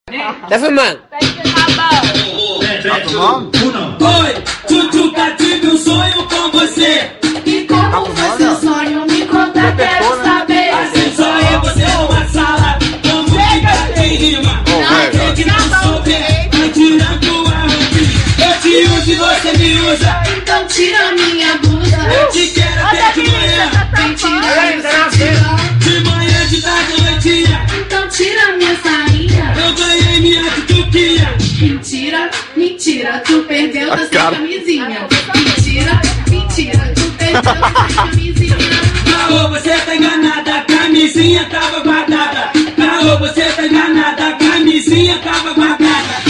Tá filmando? Oi, Tchutchuca, tive um sonho com você. E como foi seu sonho? Me conta, quero saber. Assim sonhei você numa sala com música de rima. Não que não souber, vai tirar tua roupinha. Eu te uso e você me usa. Então tira minha blusa. Eu te quero até de manhã. Vem tirar meu sutiã. De manhã, de tarde, noitinha. Então tira minha sainha. Eu ganhei minha tutuquinha. Mentira, mentira, tu perdeu da sua camisinha. Mentira, mentira, tu perdeu da sua camisinha. Caô, você tá enganada, a camisinha tava guardada. Caô, você tá enganada, a camisinha tava guardada.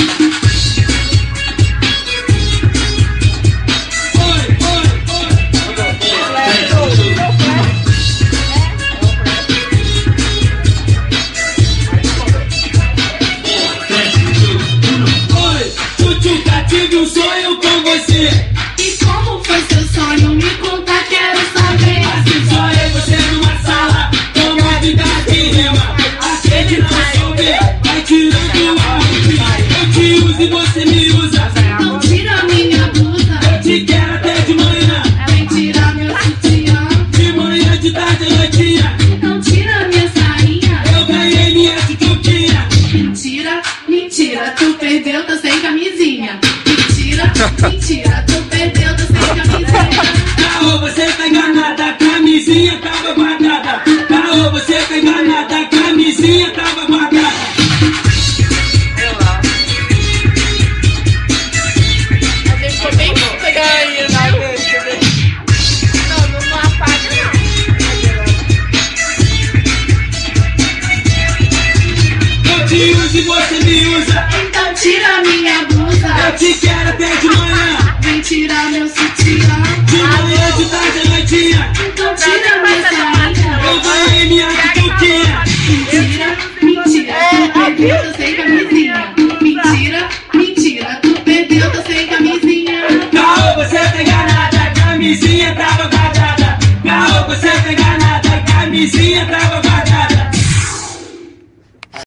Oi, oi, oi. Oi, Tchutchuca, tive um sonho com você. E como foi seu sonho? Me conta, quero saber. Assim sonhei você numa sala com música de rima. Aquele não souber, vai tirando a roupinha. Eu te uso e você me usa. Então tira minha blusa. Eu te quero até de manhã. Vem tirar meu sutiã. De manhã, de tarde, noitinha. Então tira minha sainha. Eu ganhei minha tutuquinha. Mentira, mentira, tu perdeu, tá sem camisinha. Mentira, mentira, tu perdeu, tá sem camisinha. Caô, você tá enganada, a camisinha tava guardada. Caô, você tá enganada, a camisinha tava guardada. Ficou bem estranho, né? Não apaga, Eu te uso e você me usa. Então tira minha blusa. Eu te quero até de manhã. Vem tirar meu sutiã. De manhã, de tarde, noitinha. Então tira minha sainha. Eu ganhei minha tutuquinha. Mentira, mentira, tu perdeu, tá sem camisinha. Mentira, mentira, tu perdeu, tá sem camisinha. Caô, você tá enganada, a camisinha tava guardada. Caô, você tá enganada, a camisinha tava guardada.